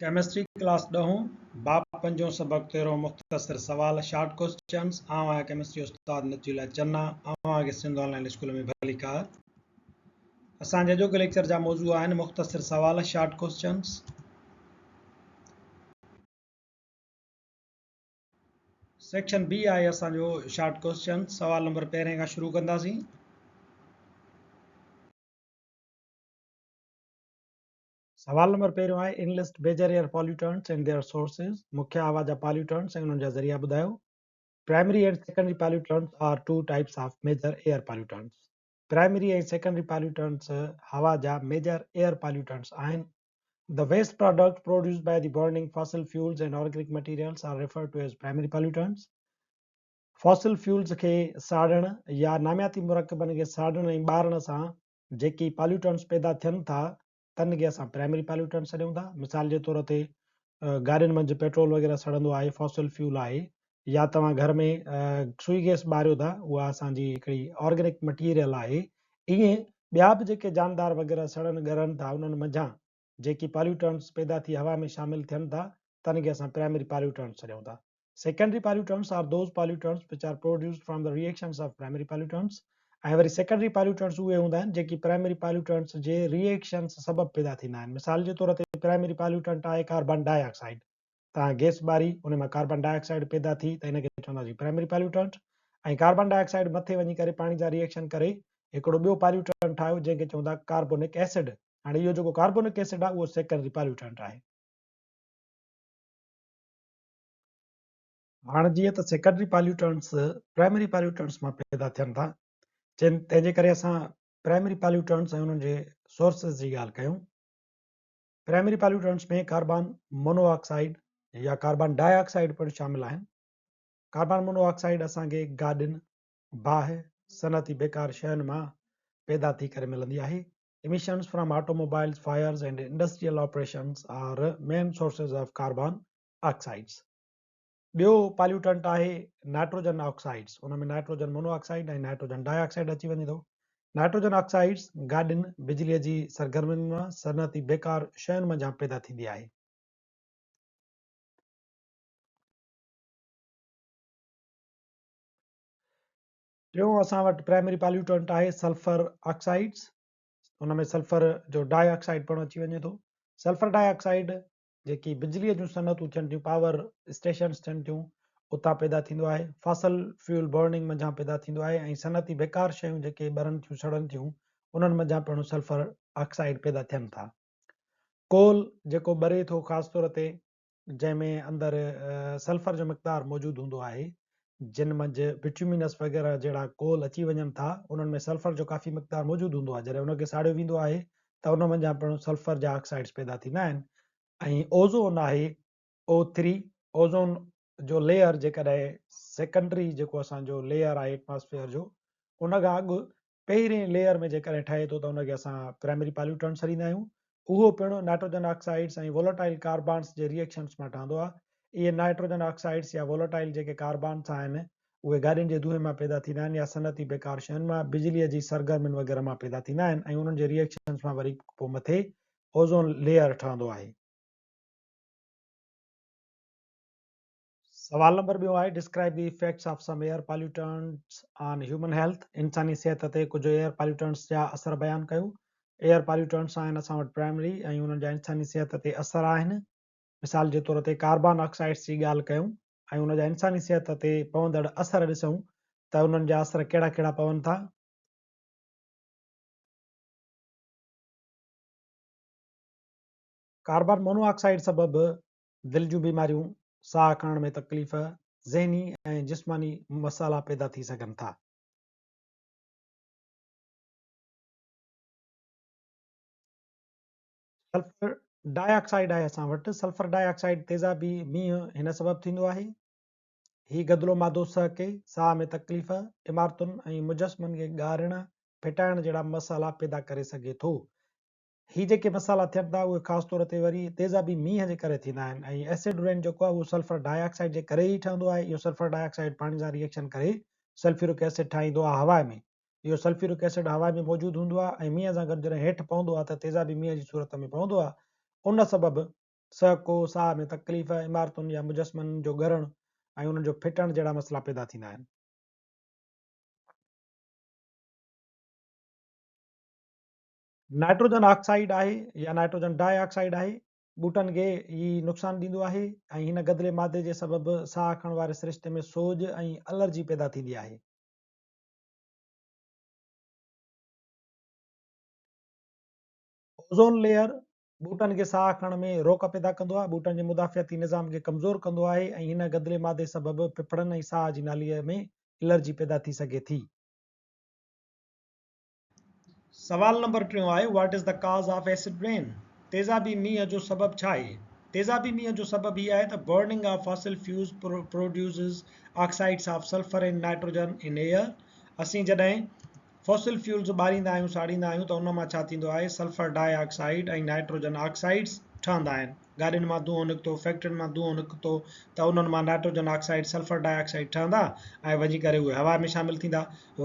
Chemistry class 10 बाप 5 सबक 13 मुख्तसर सवाल शॉर्ट क्वेश्चंस आवां केमिस्ट्री उस्ताद नचीला चन्ना आवां के सिंध ऑनलाइन स्कूल में भली कार असांजे अॼोके लेक्चर जा मौजू आहिनि मुख्तसर सवाल शॉर्ट क्वेश्चंस। सेक्शन बी आहे असांजो शॉर्ट क्वेश्चन। सवाल नंबर 1 खां शुरू कंदासीं। सवाल नंबर 1 आहे enlist major air pollutants and their sources. मुख्य हवा जा पॉल्यूटेंट्स ऐं उन्हनि जा ज़रिया ॿुधायो। Primary and secondary pollutants are two types of major air pollutants. Primary ऐं सेकेंडरी पॉल्यूटेंट्स हवा जा मेजर एयर पॉल्यूटेंट्स आहिनि। The waste products produced by the burning fossil fuels and organic materials are referred to as primary pollutants. Fossil fuels खे साड़ण या नामियाती मुरकबनि खे साड़ण ऐं ॿारण सां जेकी पॉल्यूटेंट्स पैदा थियनि था तन खे असां प्राइमरी पॉल्यूटेंट्स सॾूं था। मिसाल जे तौर ते गाॾियुनि मंझि पेट्रोल वग़ैरह सड़ंदो आहे, फॉसिल फ्यूल आहे, या तव्हां घर में सुई गैस ॿारियो था, उहा असांजी हिकिड़ी ऑर्गेनिक मटीरियल आहे। ईअं ॿिया बि जेके जानदार वग़ैरह सड़नि ॻरनि था उन्हनि मंझां जेकी पॉल्यूटेंट्स पैदा थी हवा में शामिल थियनि था तन खे असां प्राइमरी पॉल्यूटेंट्स सॾूं था। Secondary pollutants are those pollutants which are produced from the reactions of primary pollutants. ऐं वरी सेकेंडरी पॉल्यूटेंट्स उहे हूंदा आहिनि जेकी प्राइमरी पॉल्यूटेंट्स जे रिएक्शन्स सबबु पैदा थींदा आहिनि। मिसाल जे तौर ते प्राइमरी पॉल्यूटेंट आहे कार्बन डाइऑक्साइड। तव्हां गैस ॿारी उन मां कार्बन डाइऑक्साइड पैदा थी त हिनखे चवंदासीं प्राइमरी पॉल्यूटेंट। ऐं कार्बन डाइऑक्साइड मथे वञी करे पाणी जा रिएक्शन करे हिकिड़ो ॿियो पॉल्यूटेंट ठाहियो जंहिंखे चवंदा कार्बोनिक एसिड। हाणे इहो जेको कार्बोनिक एसिड आहे उहो सेकेंडरी पॉल्यूटेंट आहे। हाणे जीअं त सेकेंडरी पॉल्यूटेंट्स प्राइमरी पॉल्यूटेंट्स मां पैदा थियनि था, तंहिंजे करे असां प्राइमरी पॉल्यूटेंट्स ऐं उन्हनि जे सोर्सिस जी ॻाल्हि कयूं। प्राइमरी पॉल्यूटेंट्स में कार्बन मोनोऑक्साइड या कार्बन डाइऑक्साइड पिणु शामिल आहिनि। कार्बन मोनोऑक्साइड असांखे गाॾियुनि, बाहि, सनअती बेकार शयुनि मां पैदा थी करे मिलंदी आहे। emissions from automobiles, fires and industrial operations are main sources of carbon oxides. ॿियो पॉल्यूटेंट आहे नाइट्रोजन ऑक्साइड्स। उन में नाइट्रोजन मोनोऑक्साइड ऐं नाइट्रोजन डाइऑक्साइड अची वञे थो। नाइट्रोजन ऑक्साइड्स गाॾियुनि, बिजलीअ जी सरगर्मियुनि मां, सनअती बेकार शयुनि मंझां पैदा थींदी आहे। टियों असां वटि प्राइमरी पॉल्यूटेंट आहे सल्फर ऑक्साइड्स। उन में सल्फर जो डाइऑक्साइड पिणु अची वञे थो। सल्फर डाइऑक्साइड जेकी बिजलीअ जूं सनअतूं थियनि थियूं, पावर स्टेशन्स थियनि थियूं, उतां पैदा थींदो आहे। फॉसल फ्यूल बर्निंग मंझां पैदा थींदो आहे ऐं सनअती बेकार शयूं जेके ॿरनि थियूं सड़नि थियूं उन्हनि मंझां पिणु सल्फर ऑक्साइड पैदा थियनि था। कोल जेको ॿरे थो ख़ासि तौर ते जंहिंमें अंदरि सल्फर जो मक़दार मौजूदु हूंदो आहे, जिन मंझि बिट्यूमिनस वग़ैरह जहिड़ा कोल अची वञनि था उन्हनि में सल्फर जो काफ़ी मक़दार मौजूदु हूंदो आहे। जॾहिं उनखे साड़ियो वेंदो आहे त उन मंझां पिणु सल्फर जा ऑक्साइड्स पैदा थींदा आहिनि। ऐं ओज़ोन आहे O3। ओज़ोन जो लेयर जेकॾहिं सेकेंडरी जेको असांजो लेयर आहे एटमॉस्फेयर जो, उन खां अॻु पहिरें लेयर में जेकॾहिं ठहे थो त उनखे असां प्राइमरी पॉल्यूटेंट सॾींदा आहियूं। उहो पिणु नाइट्रोजन ऑक्साइड्स ऐं वोलेटाइल कार्बन्स जे रिएक्शन्स मां ठहंदो आहे। इहे नाइट्रोजन ऑक्साइड्स या वोलेटाइल जेके कार्बन्स आहिनि उहे गाॾियुनि जे धुएं मां पैदा थींदा आहिनि या सनअती बेकार शयुनि मां, बिजलीअ जी सरगर्मियुनि वग़ैरह मां पैदा थींदा आहिनि ऐं उन्हनि जे रिएक्शन्स मां वरी पोइ मथे ओज़ोन लेयर ठहंदो आहे। सवाल नंबर 2 आहे describe the effects of some air pollutants on human health. इंसानी सिहत ते कुझु एयर पॉल्यूटेंट्स जा असर बयानु कयो। एयर पॉल्यूटेंट्स आहिनि असां वटि प्राइमरी ऐं उन्हनि जा इंसानी सिहत ते असर आहिनि। मिसाल जे तौर ते कार्बन ऑक्साइड्स जी ॻाल्हि कयूं ऐं उन जा इंसानी सिहत ते पवंदड़ असर ॾिसूं त उन्हनि जा असर कहिड़ा कहिड़ा पवनि था। कार्बन मोनोऑक्साइड सबबु दिलि जूं बीमारियूं, साह खणण में तकलीफ़, ज़हनी ऐं जिस्मानी मसाला पैदा थी सघनि था। सल्फर डाइऑक्साइड आहे असां वटि। सल्फर डाइऑक्साइड तेज़ाबी मींहुं हिन सबबु थींदो आहे। ही गदिलो मादो सहके साह में तकलीफ़, इमारतुनि ऐं मुजस्मनि खे ॻारण फिटाइण जहिड़ा मसाला पैदा करे सघे थो। ही जेके मसाला थियनि था उहे ख़ासि तौर ते वरी तेज़ाबी मींहं जे करे थींदा आहिनि ऐं एसिड रेन जेको आहे उहो सल्फर डाइऑक्साइड जे करे ई ठहंदो आहे। इहो सल्फर डाइऑक्साइड पाणी सां रिएक्शन करे सल्फ्यूरिक एसिड ठाहींदो आहे हवा में। इहो सल्फ्यूरिक एसिड हवा में मौजूदु हूंदो आहे ऐं मींहं सां गॾु जॾहिं हेठि पवंदो आहे त तेज़ाबी मींहं जी सूरत में पवंदो आहे। उन सबबु सहको साह में तकलीफ़, इमारतुनि या मुजस्मनि जो ॻरण ऐं उन्हनि जो फिटण जहिड़ा मसइला पैदा थींदा आहिनि। नाइट्रोजन ऑक्साइड आहे या नाइट्रोजन डाइऑक्साइड आहे, ॿूटनि खे ही नुक़सान ॾींदो आहे ऐं हिन गदिले मादे जे सबबि साह खणण वारे सिरिश्ते में सोज ऐं एलर्जी पैदा थींदी आहे। ओज़ोन लेयर ॿूटनि खे साह खणण में रोक पैदा कंदो आहे, ॿूटनि जे मुदाफ़ियाती निज़ाम खे कमज़ोर कंदो आहे ऐं हिन गदिले मादे सबबि फिफड़नि ऐं साह जी नालीअ में एलर्जी पैदा थी सघे थी। सवाल नंबर 3 आहे, व्हाट इज़ द काज़ ऑफ एसिड रेन? तेज़ाबी मींहं जो सबबु छा आहे? तेज़ाबी मींहं जो सबबु हीअ आहे त burning of fossil fuels produces oxides of sulphur and nitrogen in air. असीं जॾहिं फॉसिल फ्यूल्स ॿारींदा आहियूं, साड़ींदा आहियूं, त उन मां छा थींदो आहे, सल्फर डाइऑक्साइड ऐं नाइट्रोजन ऑक्साइड्स ठहंदा आहिनि। गाॾियुनि मां धुओं निकितो, फैक्ट्रियुनि मां धुओं निकितो, त उन्हनि मां नाइट्रोजन ऑक्साइड सल्फर डाइऑक्साइड ठहंदा ऐं वञी करे उहे हवा में शामिल थींदा।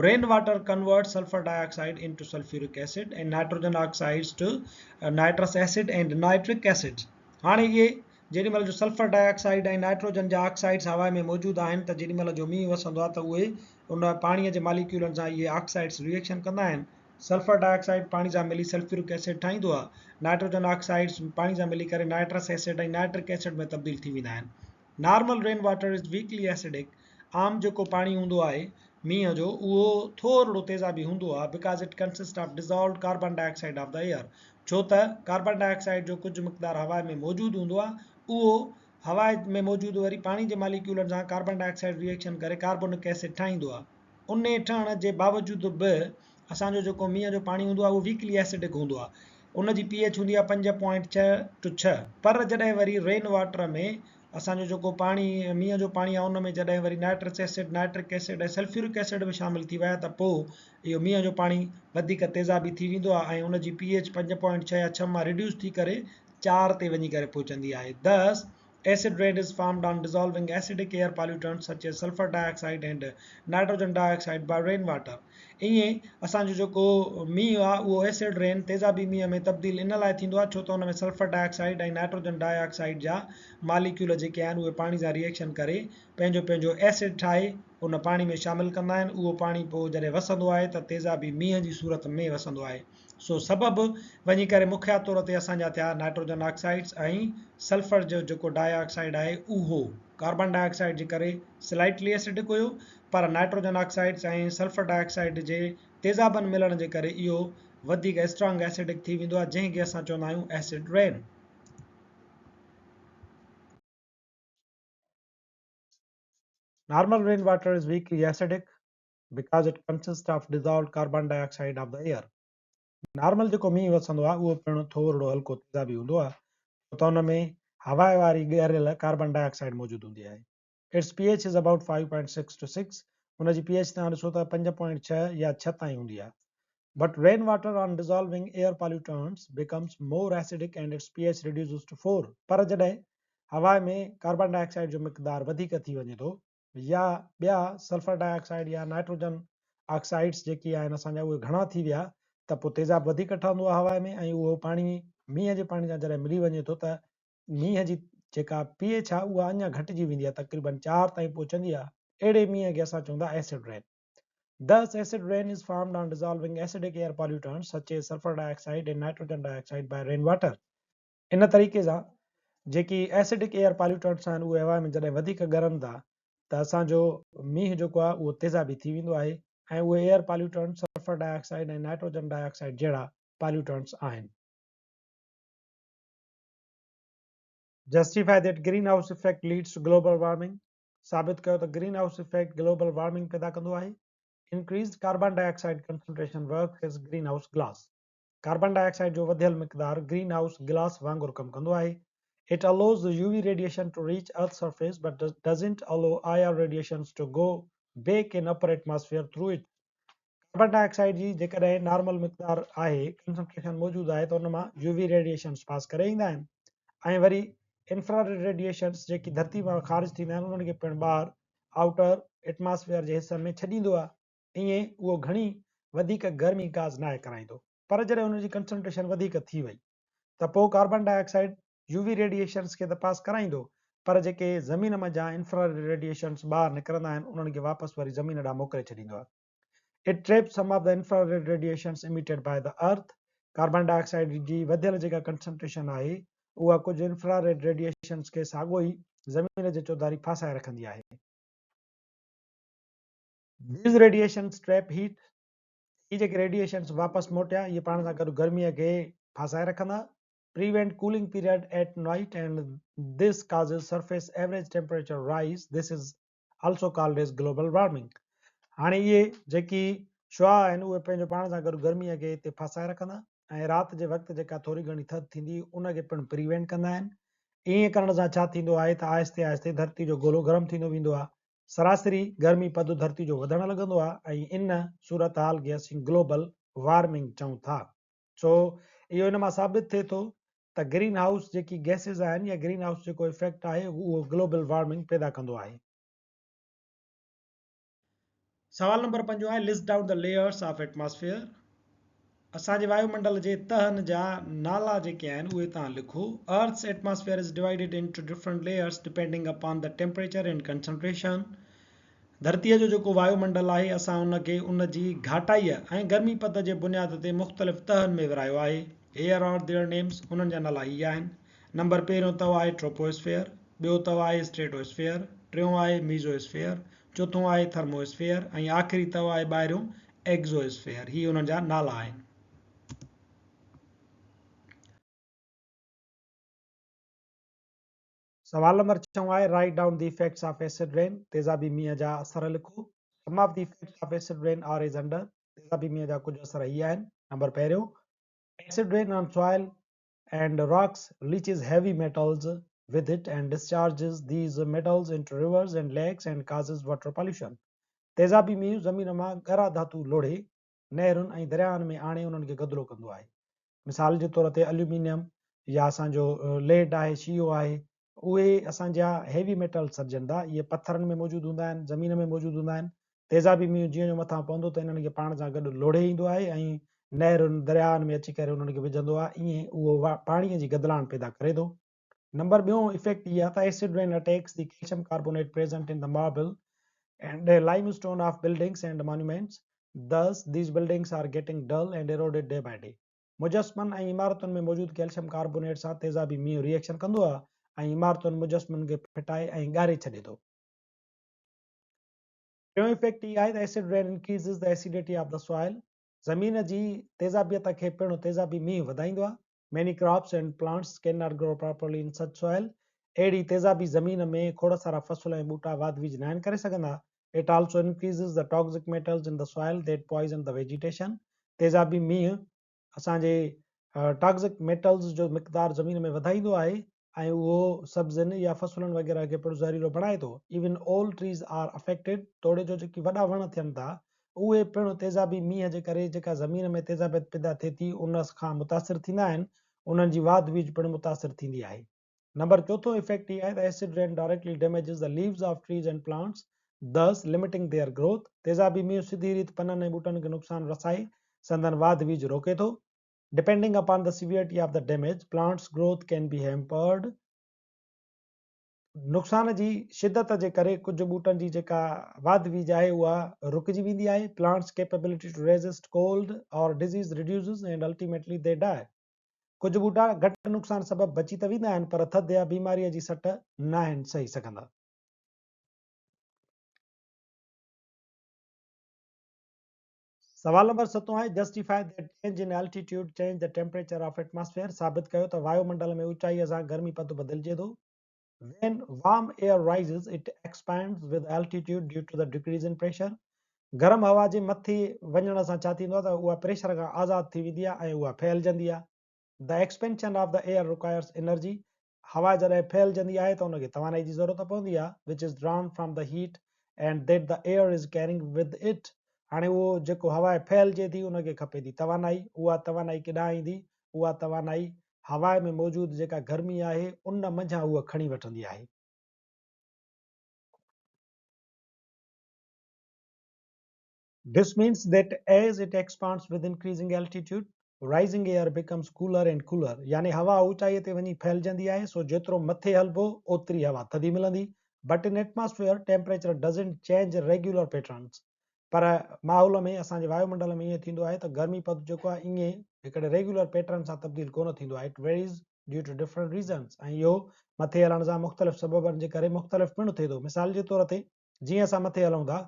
Rain water convert sulphur dioxide into sulphuric acid and nitrogen oxides to nitrous acid and nitric acid. हाणे इहे जेॾीमहिल जो सल्फर डाइऑक्साइड ऐं नाइट्रोजन जा ऑक्साइड्स हवा में मौजूदु आहिनि, त जेॾीमहिल जो मींहुं वसंदो आहे त उहे उन पाणीअ जे मालिक्यूलनि सां इहे ऑक्साइड्स रिएक्शन कंदा आहिनि। सल्फर डाइऑक्साइड पाणी सां मिली सल्फ्यूरिक एसिड ठाहींदो आहे। नाइट्रोजन ऑक्साइड्स पाणी सां मिली करे नाइट्रस एसिड ऐं नाइट्रिक एसिड में तब्दील थी वेंदा आहिनि। Normal rain water is weakly acidic. आम जेको पाणी हूंदो आहे मींहं जो, उहो थोरो तेज़ाबी हूंदो आहे, because it consist of dissolve carbon dioxide of the air. छो त कार्बन डाइऑक्साइड जो कुझु मक़दार हवा में मौजूदु हूंदो आहे, उहो हवा में मौजूदु वरी पाणी जे मालिक्यूलनि सां कार्बन डाइऑक्साइड रिएक्शन करे कार्बोनिक एसिड ठाहींदो आहे। उन ठहण जे बावजूदि बि असांजो जेको मींहं जो पाणी हूंदो आहे उहो वीकली एसिडिक हूंदो आहे। उन जी pH हूंदी आहे 5.6 पर जॾहिं वरी रेन वाटर में असांजो जेको पाणी मींहं जो पाणी आहे, उन में जॾहिं वरी नाइट्रस एसिड, नाइट्रिक एसिड ऐं सल्फ्यूरिक एसिड बि शामिल थी विया, त पोइ इहो मींहं जो पाणी वधीक तेज़ाबी थी वेंदो आहे ऐं उन जी pH 5.6 या 6 मां रिड्यूस थी करे 4 ते वञी करे पहुचंदी आहे। Thus, acid rain is formed on dissolving acidic air pollutants such as sulfur dioxide and nitrogen dioxide by rainwater। ईअं असांजो जेको मींहुं आहे उहो एसिड रेन तेज़ाबी मींहं में तब्दील इन लाइ थींदो आहे छो त उन में सल्फर डाइऑक्साइड ऐं नाइट्रोजन डाइऑक्साइड जा मालिक्यूल जेके आहिनि उहे पाणी सां रिएक्शन करे पंहिंजो पंहिंजो एसिड ठाहे उन पाणी में शामिल कंदा आहिनि। उहो पाणी पोइ जॾहिं वसंदो आहे त तेज़ाबी मींहं जी सूरत में वसंदो आहे। सो सबबु वञी करे मुख्य तौर ते असांजा थिया नाइट्रोजन ऑक्साइड्स ऐं सल्फर जो जेको डाइऑक्साइड आहे उहो कार्बन डाइऑक्साइड जे करे स्लाइटली एसिडिक हुयो, पर नाइट्रोजन ऑक्साइड्स ऐं सल्फर डाइऑक्साइड जे तेज़ाबनि मिलण जे करे इहो वधीक स्ट्रॉन्ग एसिडिक थी वेंदो आहे, जंहिंखे असां चवंदा आहियूं acid rain. Normal rainwater is weakly acidic because it consists of dissolved carbon dioxide of the air। Normal जेको मींहुं वसंदो आहे उहो पिणु थोरो हल्को तेज़ाबी हूंदो आहे, छो त उन में हवा वारी ॻरियल कार्बन डाइऑक्साइड मौजूदु हूंदी आहे। It's pH is about 5.6 to 6। उन जी pH तव्हां ॾिसो त 5.6 या 6 ताईं हूंदी आहे। But rainwater on dissolving air pollutants becomes more acidic and its pH reduces to 4। पर जॾहिं हवा में कार्बन डाइऑक्साइड जो मक़दार वधीक थी वञे थो या ॿिया सल्फर डाइऑक्साइड या नाइट्रोजन ऑक्साइड्स जेकी आहिनि असांजा उहे घणा थी विया, त पोइ तेज़ाब वधीक ठहंदो आहे हवा में ऐं उहो पाणी मींहं जे पाणी सां जॾहिं मिली वञे थो त मींहं जी जेका pH आहे उहा अञा घटिजी वेंदी आहे, तक़रीबन 4 ताईं पहुचंदी आहे। अहिड़े मींहं खे असां चवंदा acid rain. Thus, acid rain is formed on dissolving acidic air pollutants such as sulfur dioxide and nitrogen dioxide by rainwater। इन तरीक़े सां जेकी एसिडिक एयर पॉल्यूटेंट्स आहिनि उहे हवा में जॾहिं वधीक ॻरनि था त असांजो मींहुं जेको आहे उहो तेज़ाबी थी वेंदो आहे ऐं उहे एयर पॉल्यूटेंट्स सल्फर डाइऑक्साइड ऐं नाइट्रोजन डाइऑक्साइड जहिड़ा पॉल्यूटेंट्स आहिनि। Justify that greenhouse effect leads to global warming। साबित कयो त green house effect global warming पैदा कंदो आहे। Increased carbon dioxide concentration works as greenhouse gas। Carbon dioxide जो वधियल मिक़दार ग्रीन हाउस गिलास वांगुरु कमु कंदो आहे। It allows the UV radiation to reach Earth's surface but doesn't allow IR radiations to go back in upper atmosphere through it। Carbon dioxide जी जेकॾहिं normal मिक़दार आहे, कंसंट्रेशन मौजूदु आहे, त उन मां यूवी रेडिएशन्स पास करे ईंदा आहिनि ऐं वरी इंफ्रारेड रेडिएशन्स जेकी धरती मां ख़ारिज थींदा आहिनि उन्हनि खे पिणु ॿाहिरि आउटर एटमॉस्फेयर जे हिसनि में छॾींदो आहे। ईअं उहो घणी वधीक गर्मी काज़ नाहे कराईंदो, पर जॾहिं उन जी कंसंट्रेशन वधीक थी वई त पोइ कार्बन डाइऑक्साइड यूवी रेडिएशंस खे त पास कराईंदो, पर जेके ज़मीन मंझां इंफ्रारेड रेडिएशंस ॿाहिरि निकिरंदा आहिनि उन्हनि खे वापसि वरी ज़मीन ॾांहुं मोकिले छॾींदो आहे. It traps some of the infrared radiations emitted by the earth. Carbon dioxide जी वधियल जेका कंसंट्रेशन आहे उहा कुझु इंफ्रारेड रेडिएशंस खे साॻियो ई ज़मीन जे चौधारी फासाए रखंदी आहे. These radiations trap heat. ये जेके रेडिएशंस वापसि मोटिया ये पाण सां गॾु गर्मीअ खे फासाए रखंदा. Prevent cooling period at night and this causes surface average temperature rise. This is also called as global warming. हाणे इहे जेकी शुआ आहिनि उहे पंहिंजो पाण सां गॾु गर्मीअ खे हिते फासाए रखंदा ऐं राति जे वक़्तु जेका थोरी घणी थधि थींदी उनखे पिणु प्रिवेंट कंदा आहिनि. ईअं करण सां छा थींदो आहे त आहिस्ते आहिस्ते धरती जो गोलो गरम थींदो वेंदो आहे. सरासरी गर्मी पद धरती जो वधणु लॻंदो आहे ऐं इन सूरत हाल खे असीं ग्लोबल वार्मिंग चऊं था. सो इहो इन मां साबित थिए थो त ग्रीन हाउस जेकी गैसिस आहिनि या ग्रीन हाउस जेको इफेक्ट आहे उहो ग्लोबल वार्मिंग पैदा कंदो आहे. सवाल नंबर 5 आहे list down the layers of atmosphere. असांजे वायुमंडल जे तहनि जा नाला जेके आहिनि उहे तव्हां लिखो. Earth's atmosphere is divided into different layers depending upon the temperature and concentration. धरतीअ जो जेको वायुमंडल आहे असां उनखे उन जी घाटाईअ ऐं गर्मी पद जे बुनियाद ते मुख़्तलिफ़ तहनि में विरायो आहे. Here are their names. उन्हनि जा नाला इहे आहिनि. नंबर पहिरियों अथव आहे ट्रोपोस्फेयर, ॿियो अथव आहे स्ट्रेटोस्फेयर, टियों आहे मीज़ोस्फेयर, चोथों आहे थर्मोस्फेयर ऐं आख़िरी अथव आहे ॿाहिरियों एक्ज़ोस्फेयर. ही उन्हनि जा नाला आहिनि. सवाल नंबर 6 आहे write down the effects of acid rain. तेज़ाबी मींहं जा असर लिखो. Some of the effects of acid rain are is under. तेज़ाबी मींहं जा कुझु असर इहे आहिनि. नंबर पहिरियों, acid rain on soil and rocks leaches heavy metals with it and discharges these metals into rivers and lakes and causes water pollution. तेज़ाबी मींहुं ज़मीन मां ॻरा धातु लोढ़े नहरुनि ऐं दरियाहनि में आणे उन्हनि खे गदिलो कंदो आहे. मिसाल जे तौर ते एल्यूमिनियम या असांजो लेड आहे, शीओ आहे, उहे असांजा हेवी मेटल सॾजनि था. इहे पथरनि में मौजूदु हूंदा आहिनि, ज़मीन में मौजूदु हूंदा आहिनि. तेज़ाबी मींहुं जीअं जो मथां पवंदो त इन्हनि खे पाण सां गॾु लोढ़े ईंदो आहे ऐं नहरुनि दरियाहनि में अची करे उन्हनि खे विझंदो आहे. ईअं उहो पाणीअ जी गदलाहण पैदा करे थो. नंबर ॿियों इफेक्ट इहा त acid rain attacks the calcium carbonate present in the marble and the limestone of buildings and monuments. Thus, these buildings are getting dull and eroded day by day. मुजस्मन ऐं इमारतुनि में मौजूदु कैल्शियम कार्बोनेट सां तेज़ाबी मींहुं reaction कंदो आहे ऐं इमारतुनि मुजस्मन खे फिटाए ऐं ॻारे छॾे थो. टियों इफेक्ट इहा आहे त acid rain increases the acidity of the soil. ज़मीन जी तेज़ाबियत खे पिणु तेज़ाबी मींहुं वधाईंदो आहे. Many crops and plants cannot grow properly in such soil. अहिड़ी तेज़ाबी ज़मीन में खोड़ सारा फ़सुल ऐं ॿूटा वाध विझ न आहिनि करे सघंदा. It also increases the toxic metals in the soil that poison the vegetation. तेज़ाबी मींहुं असांजे टॉक्सिक मेटल्स जो मिक़दार ज़मीन में वधाईंदो आहे ऐं उहो सब्ज़ियुनि या फ़सुलनि वग़ैरह खे पिणु ज़हरीलो बणाए थो. Even all trees are affected. तोड़े जो जेकी वॾा वण थियनि था उहे पिणु तेज़ाबी मींहं जे करे जेका ज़मीन में तेज़ाबियत पैदा थिए थी उन खां मुतासिर थींदा आहिनि. उन्हनि जी वाध विझ पिणु मुतासिर थींदी आहे. नंबर चोथों इफेक्ट इहा आहे त acid rain directly damages the leaves of trees and plants, thus limiting their growth. तेज़ाबी मींहुं सिधी रीति पननि ऐं ॿूटनि खे नुक़सान रसाए संदन वाध विझ रोके थो. Depending upon the severity of the damage, plants growth can be hampered. नुक़सान जी शिदत जे करे कुझु ॿूटनि जी जेका वाध विझ आहे उहा रुकिजी वेंदी आहे. Plants capability to resist cold or disease reduces and ultimately they die. कुझु ॿूटा घटि नुक़सान सबबु बची त वेंदा आहिनि पर थधि या बीमारीअ जी सट न आहिनि सही सघंदा. सवाल नंबर 7 आहे justify that change in altitude change the temperature of atmosphere. साबित कयो त वायुमंडल में ऊचाईअ सां गर्मी पद बदिलजे थो. When warm air rises, it expands with altitude due to the decrease in pressure. गरम हवा जे मथे वञण सां छा थींदो आहे त उहा प्रेशर खां आज़ादु थी वेंदी आहे ऐं उहा फैलजंदी आहे. The expansion of the air requires energy. हवा जॾहिं फैलजंदी आहे त उनखे तवानाई जी ज़रूरत पवंदी आहे, which is drawn from the heat and that the air is carrying with it. हाणे उहो जेको हवा फैलजे थी उनखे खपे थी तवानाई. उहा तवानाई केॾांहुं ईंदी? उहा तवानाई हवा में मौजूदु जेका गर्मी आहे उन मंझां उहा खणी वठंदी आहे. This means that as it expands with increasing altitude, rising air becomes cooler and cooler, यानी हवा ऊंचाई ते वञी फैलजंदी आहे, सो जेतिरो मथे हलबो ओतिरी हवा थधी मिलंदी. But in atmosphere temperature doesn't change regular patterns. पर माहौल में असांजे वायुमंडल में ईअं थींदो आहे त गर्मी पद जेको आहे ईअं हिकिड़े रेगुलर पैटर्न सां तब्दील कोन थींदो आहे. It varies due to different reasons, ऐं इहो मथे हलण सां मुख़्तलिफ़ सबबनि जे करे मुख़्तलिफ़ पिणु थिए थो. मिसाल जे तौर ते जीअं असां मथे हलूं था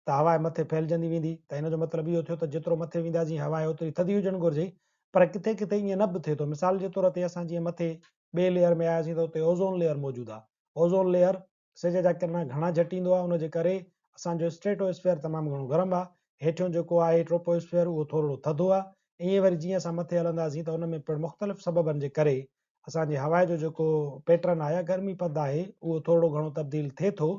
त हवा मथे फैलजंदी वेंदी, त हिन जो मतिलबु इहो थियो त जेतिरो मथे वेंदासीं हवा ओतिरी थधी हुजणु घुरिजे. पर किथे किथे ईअं न बि थिए थो. मिसाल जे तौर ते असां जीअं मथे ॿिए लेयर में आयासीं त उते ओज़ोन लेयर मौजूदु आहे. ओज़ोन लेयर सिज जा किरण घणा झटींदो आहे, उनजे करे असांजो स्ट्रेटोस्फेयर तमामु घणो गरम आहे. हेठियों जेको आहे ट्रोपोस्फेयर उहो थोरो थधो आहे. ईअं वरी जीअं असां मथे हलंदासीं त उन में पिणु मुख़्तलिफ़ सबबनि जे करे असांजे हवा जो जेको पैटर्न आहे, गर्मी पद आहे, उहो थोरो घणो तब्दील थिए थो.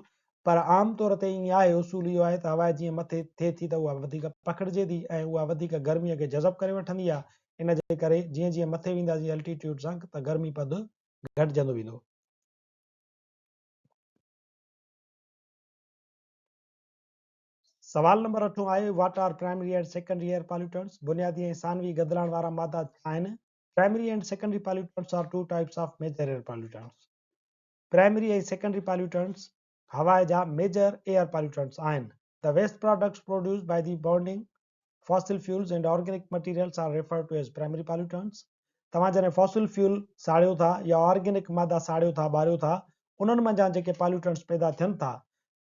पर आम तौर ते ईअं आहे, उसूल इहो आहे त हवा जीअं मथे थिए थी त उहा वधीक पकड़िजे थी ऐं उहा वधीक गर्मीअ खे जज़ब करे वठंदी आहे. इन जे करे जीअं जीअं मथे वेंदासीं एल्टीट्यूड सां त गर्मी पद घटिजंदो वेंदो. सवाल नंबर 8 आहे, what are primary and secondary air pollutants? बुनियादी ऐं सानवी गदलाइण वारा मादा छा आहिनि? Primary and secondary pollutants are two types of major air pollutants. Primary ऐं सेकेंडरी पॉल्यूटेंट्स हवा जा मेजर एयर पॉल्यूटेंट्स आहिनि. The waste products produced by the burning fossil fuels and organic materials are referred to as primary pollutants. तव्हां जॾहिं fossil fuel साड़ियो था या organic मादा साड़ियो था, ॿारियो था, उन्हनि मंझां जेके पॉल्यूटेंट्स पैदा थियनि था,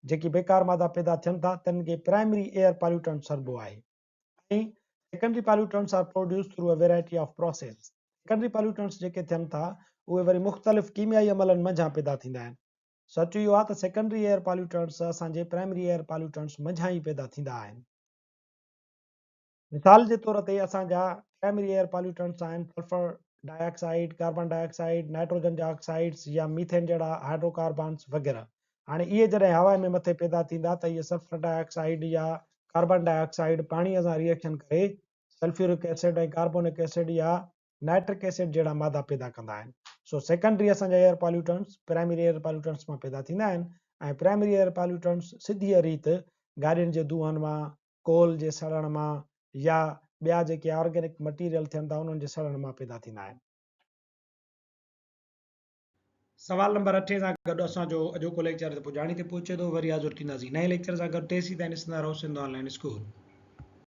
जेकी बेकार मादा पैदा थियनि था, तिन खे प्राइमरी एयर पॉल्यूटेंट चइबो आहे. ऐं secondary pollutants are produce through a variety of process. Secondary pollutants जेके थियनि था उहे वरी मुख़्तलिफ़ कीमियाई अमलनि मंझां पैदा थींदा आहिनि. सच इहो आहे त सेकेंडरी एयर पॉल्यूटेंट्स असांजे प्राइमरी एयर पॉल्यूटेंट्स मंझां ई पैदा थींदा आहिनि. मिसाल जे तौर ते असांजा प्राइमरी एयर पॉल्यूटेंट्स आहिनि sulphur dioxide, carbon dioxide, nitrogen जा ऑक्साइड्स या मीथेन जहिड़ा हाइड्रोकार्बन्स वग़ैरह. हाणे इहे जॾहिं हवा में मथे पैदा थींदा त इहे सल्फर डाइऑक्साइड या कार्बन डाइऑक्साइड पाणीअ सां रिएक्शन करे सल्फ्यूरिक एसिड ऐं कार्बोनिक एसिड या नाइट्रिक एसिड जहिड़ा मादा पैदा कंदा आहिनि. सो सेकेंडरी असांजा air pollutants primary air pollutants मां पैदा थींदा आहिनि. ऐं प्राइमरी एयर पॉल्यूटेंट्स सिधीअ रीति गाॾियुनि जे धुअनि मां, कोल जे सड़ण मां या ॿिया जेके ऑर्गेनिक मटीरियल थियनि था उन्हनि जे सड़ण मां पैदा थींदा आहिनि. सवाल नंबर 8 सां गॾु असांजो अॼोको लेक्चर ते पुॼाणी ते पहुचे थो. वरी हाज़ुर थींदासीं नए लेक्चर सां गॾु. तेसीं ताईं ॾिसंदा रहो सिंध ऑनलाइन स्कूल.